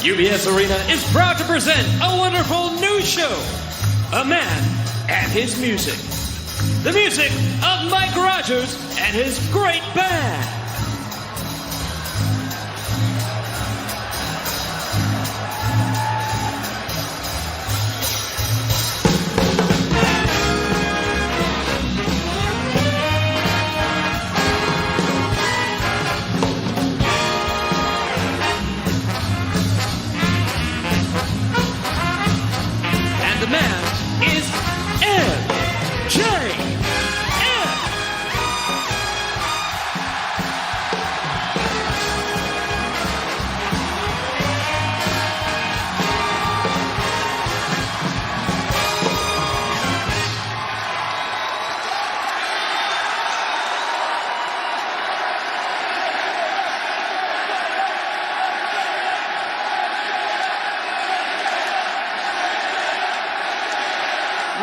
UBS Arena is proud to present a wonderful new show, A Man and His Music. The music of Mike Rogers and his great band. The man is MJF.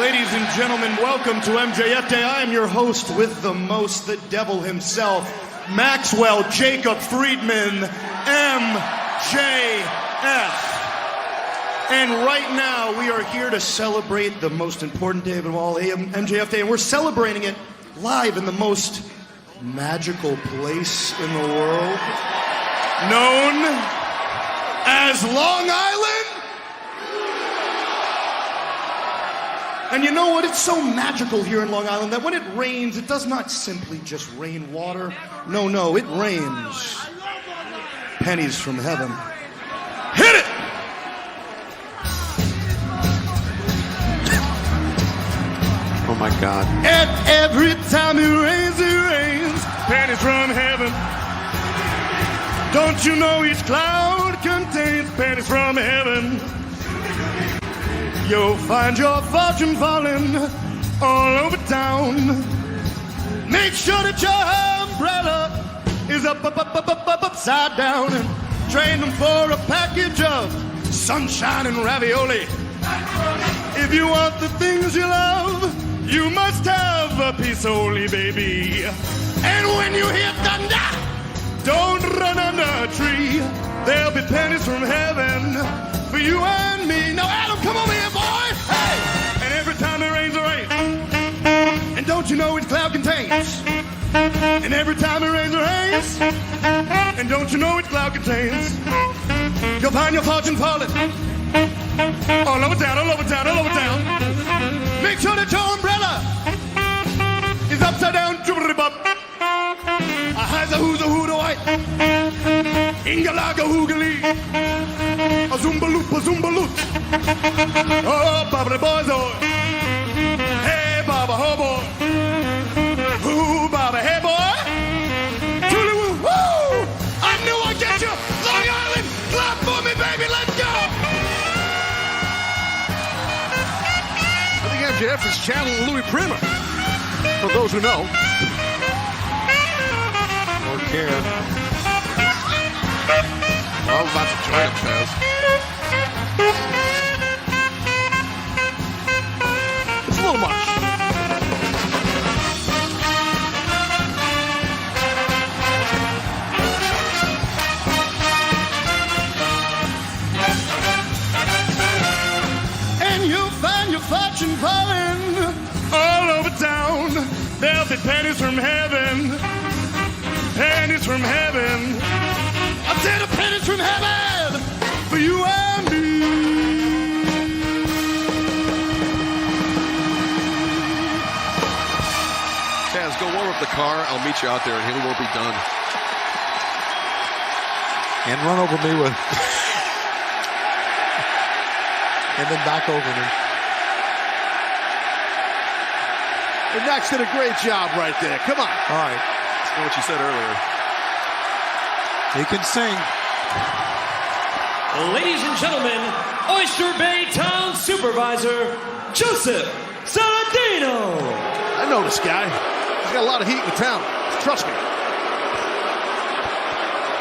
Ladies and gentlemen, welcome to MJF Day. I am your host with the most, the devil himself, Maxwell Jacob Friedman, MJF. And right now, we are here to celebrate the most important day of them all, MJF Day, and we're celebrating it live in the most magical place in the world, known as Long Island. And you know what? It's so magical here in Long Island that when it rains, it does not simply just rain water. No, it rains pennies from heaven. Hit it! Oh my God. And every time it rains, pennies from heaven. Don't you know each cloud contains pennies from heaven? You'll find your fortune falling all over town. Make sure that your umbrella is upside down, and train them for a package of sunshine and ravioli. If you want the things you love, you must have a piece only, baby. And when you hear thunder, don't run under a tree. There'll be pennies from heaven for you and me. Now, Adam, come over here, boy. Hey! And every time it rains, and don't you know each cloud contains? And every time it rains, and don't you know each cloud contains? You'll find your fortune falling all over town, all over town, all over town. Make sure that your umbrella is upside down. A highs a who's a who do I? Ingalaga hoogly. A zoomaloop, a zoomaloop. Oh, Baba the boys, oh. Hey, Baba, ho, boy. Ooh, Baba, hey, boy. Tooly woo, woo. I knew I'd get you. Long Island, clap for me, baby, let's go. I think MJF is channeling Louis Prima, for those who know. Or care. Well, lots of joy, Chaz. It's a little much. And you'll find your fortune falling all over town. There'll be pennies from heaven. Pennies from heaven. I said a pennies from heaven for you and me. Chaz, go warm up the car. I'll meet you out there, and he will be done. And run over me with... and then back over me. And Max did a great job right there. Come on. All right. That's what you said earlier. He can sing. Ladies and gentlemen, Oyster Bay Town Supervisor, Joseph Saladino. I know this guy. He's got a lot of heat in the town. Trust me.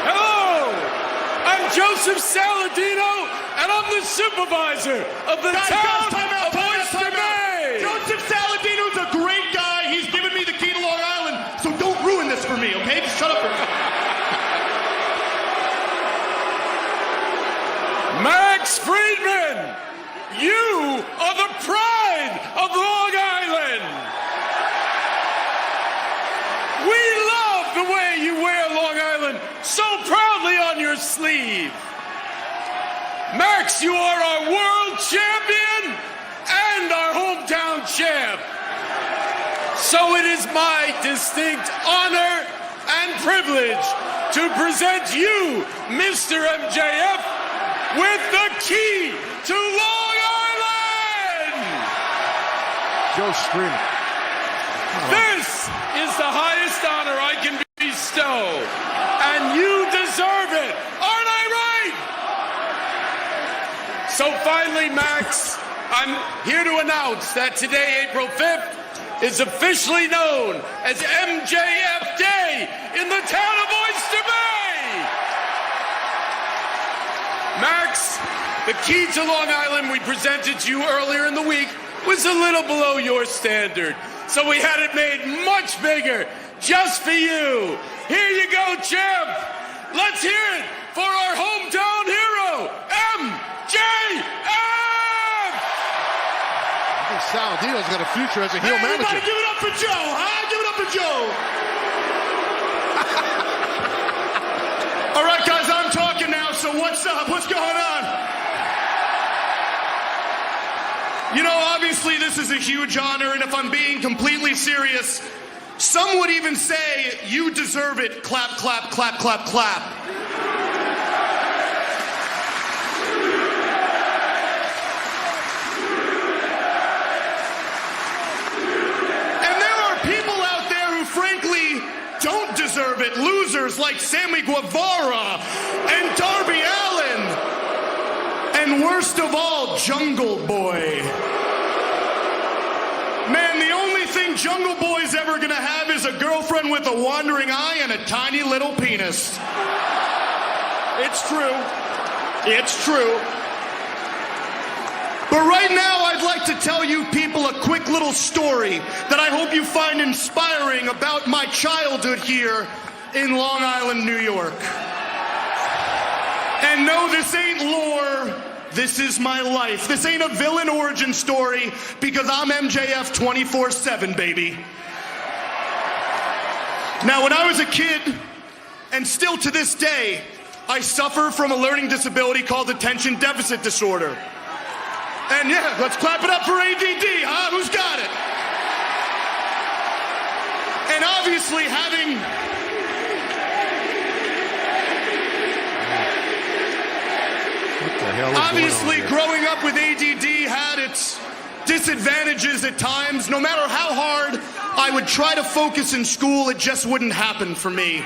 Hello! I'm Joseph Saladino, and I'm the supervisor of the town of Oyster Bay. Joseph Saladino's a great guy. He's given me the key to Long Island. Shut up. Max Friedman, you are the pride of Long Island. We love the way you wear Long Island so proudly on your sleeve. Max, you are our world champion and our hometown champ. So it is my distinct honor and privilege to present you, Mr. MJF, with the key to Long Island! Joe screaming. This is the highest honor I can bestow, and you deserve it. Aren't I right? So finally, Max, I'm here to announce that today, April 5th, is officially known as MJF Day in the town of Oyster Bay. Max, the key to Long Island we presented to you earlier in the week was a little below your standard. So we had it made much bigger, just for you. Here you go, champ. Let's hear it for our hometown hero, MJF! I think Saladino's got a future as a heel Everybody manager. give it up for Joe, huh? Give it up for Joe. All right, guys, I'm talking now, so what's up? What's going on? You know, obviously this is a huge honor, and if I'm being completely serious, some would even say, you deserve it, clap, clap, clap, clap, clap. And there are people out there who frankly don't deserve it, losers like Sammy Guevara and Darby Allin. And worst of all, Jungle Boy. Man, the only thing Jungle Boy's ever gonna have is a girlfriend with a wandering eye and a tiny little penis. It's true. It's true. But right now, I'd like to tell you people a quick little story that I hope you find inspiring about my childhood here in Long Island, New York. And no, this ain't lore. This is my life. This ain't a villain origin story because I'm MJF 24/7, baby. Now, when I was a kid, and still to this day, I suffer from a learning disability called attention deficit disorder. And yeah, let's clap it up for ADD, huh? Who's got it? And obviously growing up with ADD had its disadvantages at times. No matter how hard I would try to focus in school, it just wouldn't happen for me.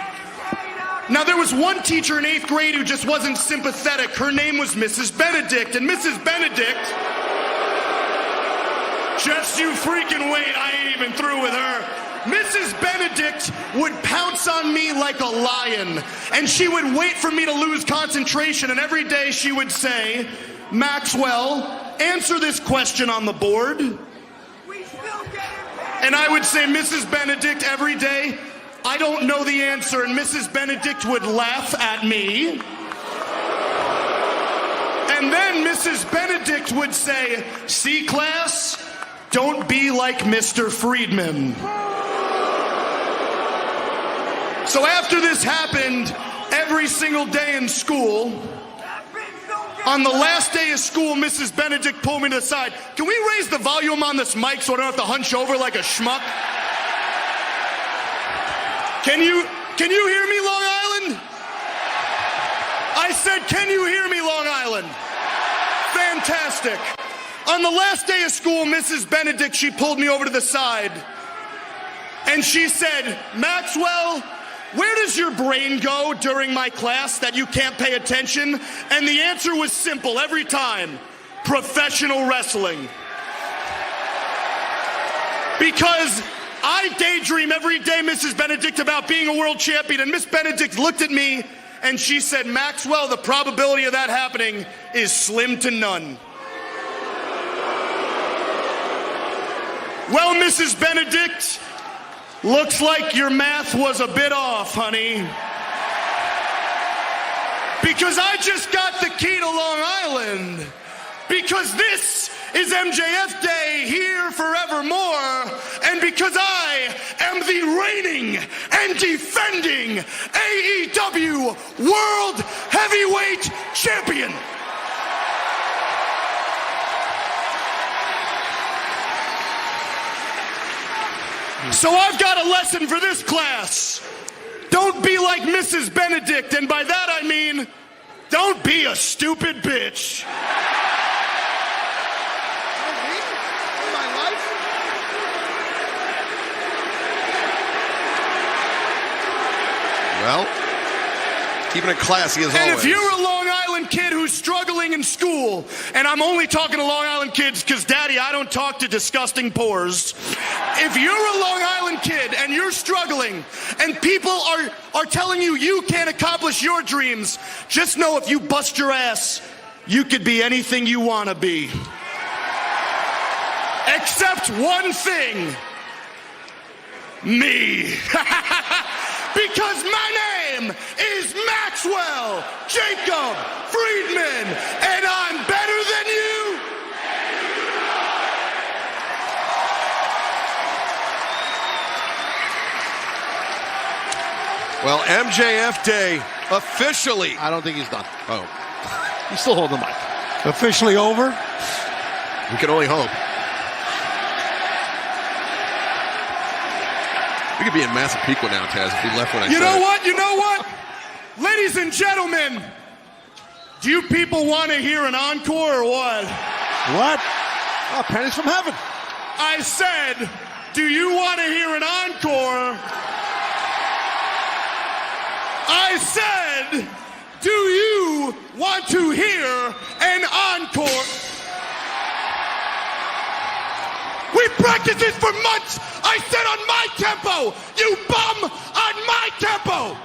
Now, there was one teacher in 8th grade who just wasn't sympathetic. Her name was Mrs. Benedict. And Mrs. Benedict, just you freaking wait, I ain't even through with her. Mrs. Benedict would pounce on me like a lion. And she would wait for me to lose concentration. And every day she would say, Maxwell, answer this question on the board. And I would say, Mrs. Benedict, every day, I don't know the answer, and Mrs. Benedict would laugh at me. And then Mrs. Benedict would say, see, class, don't be like Mr. Friedman. So after this happened, every single day in school, on the last day of school, Mrs. Benedict pulled me to the side. Can we raise the volume on this mic so I don't have to hunch over like a schmuck? Can you hear me, Long Island? I said, can you hear me, Long Island? Fantastic. On the last day of school, Mrs. Benedict, she pulled me over to the side. And she said, Maxwell, where does your brain go during my class that you can't pay attention? And the answer was simple every time. Professional wrestling. Because I daydream every day, Mrs. Benedict, about being a world champion. And Miss Benedict looked at me and she said, Maxwell, the probability of that happening is slim to none. Well, Mrs. Benedict, Looks like your math was a bit off, honey. Because I just got the key to Long Island. Because this is MJF Day here forevermore. And because I am the reigning and defending AEW World Heavyweight Champion. So I've got a lesson for this class. Don't be like Mrs. Benedict, and by that I mean, don't be a stupid bitch. Well, keeping it classy as always. And if you're a Long Island kid who's struggling in school, and I'm only talking to Long Island kids because, Daddy, I don't talk to disgusting pores. If you're a Long Island kid and you're struggling and people are telling you you can't accomplish your dreams, just know if you bust your ass, you could be anything you want to be. Except one thing. Me. Because my name is Maxwell Jacob Friedman, and I'm better than you. Well, MJF Day officially. I don't think he's done. Oh, he's still holding the mic. Officially over. We can only hope. We could be in Massapequa now, Taz, if we left when I said You know what? Ladies and gentlemen, do you people want to hear an encore or what? What? Oh, pennies from heaven. I said, do you want to hear an encore? I said, do you want to hear an encore? We practiced this for months. I said on my tempo, you bum, on my tempo.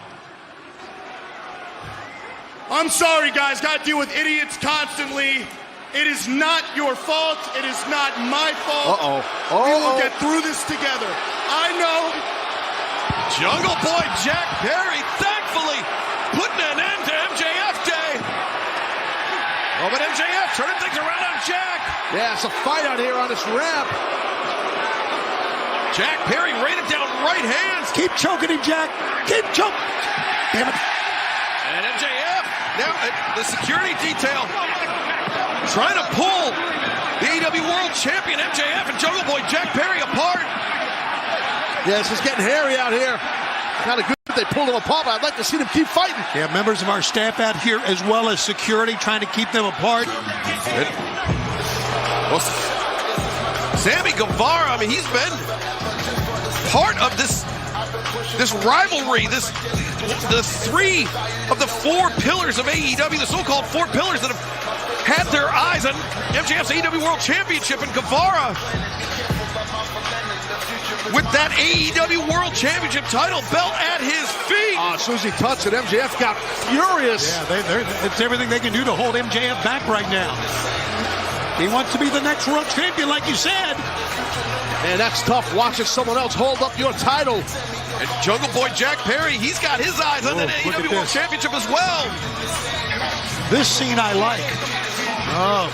I'm sorry, guys. Got to deal with idiots constantly. It is not your fault. It is not my fault. We will get through this together. I know. Jungle Boy Jack Perry, thankfully, putting an end to MJF Day. Oh, but MJF turning things around on Jack. Yeah, it's a fight out here on this ramp. Jack Perry raining down right hands. Keep choking him, Jack. Keep choking. Damn it. And MJF, now the security detail, trying to pull the AEW World Champion MJF and Jungle Boy Jack Perry apart. Yeah, this is getting hairy out here. Kind of good they pulled them apart, but I'd like to see them keep fighting. Yeah, members of our staff out here as well as security trying to keep them apart. Well, Sammy Guevara, I mean, he's been part of this rivalry, the three of the four pillars of AEW, the so-called four pillars that have had their eyes on MJF's AEW World Championship, and Guevara with that AEW World Championship title belt at his feet. As soon as he touched it, MJF got furious. Yeah, it's everything they can do to hold MJF back right now. He wants to be the next world champion, like you said. Man, that's tough, watching someone else hold up your title. And Jungle Boy Jack Perry, he's got his eyes on the AEW World Championship as well. This scene I like. Oh.